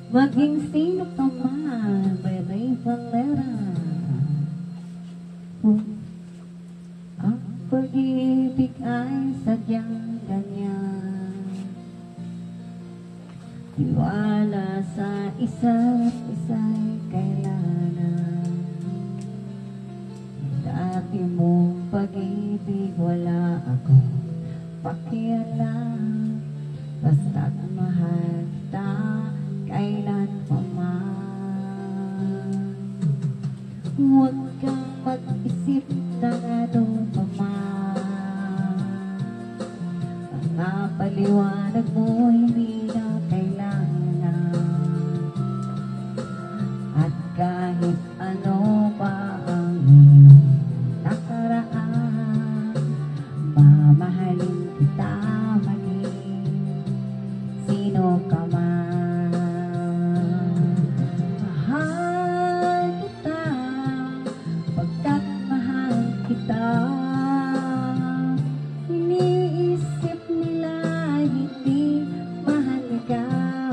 Maging sino ka man, Bebe Valera. Kung ang pag-ibig ay sadyang ganyan, tiwala sa isa't isa'y kailangan. Dati mong pag-ibig wala akong pakialam, basta't mahal kita kailan pa man. Huwag kang mag-isip ng ano pa man, ang napaliwanag mo hindi na kailangan. At kahit ano pa ang iyong nakaraan, mamahalin kita maging sino ka man. Mahal kita pagkat mahal kita. Iniisip nila hindi mahalaga,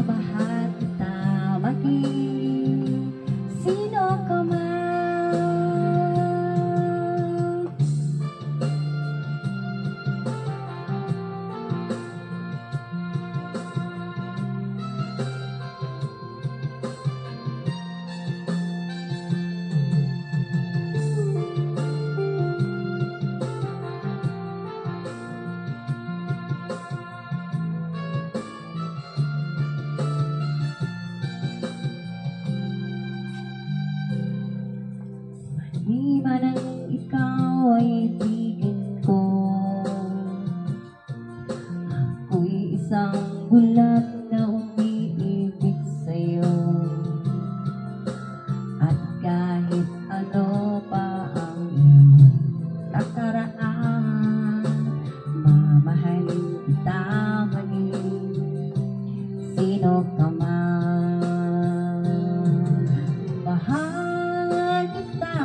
mahal kita maging sino ka man. Di man ang ikaw ay ibigin ko, ako'y isang bulag na umiibig sa'yo. At kahit ano pa ang iyong nakaraan, mamahalin kita maging sino ka man. Mahal kita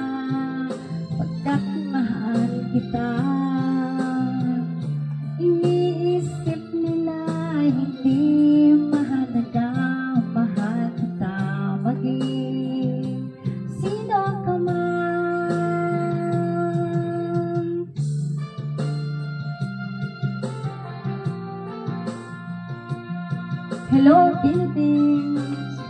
pagkat mahal kita. Iniisip nila hindi mahalaga, mahal kita maging sino ka man. Hello, Philippines!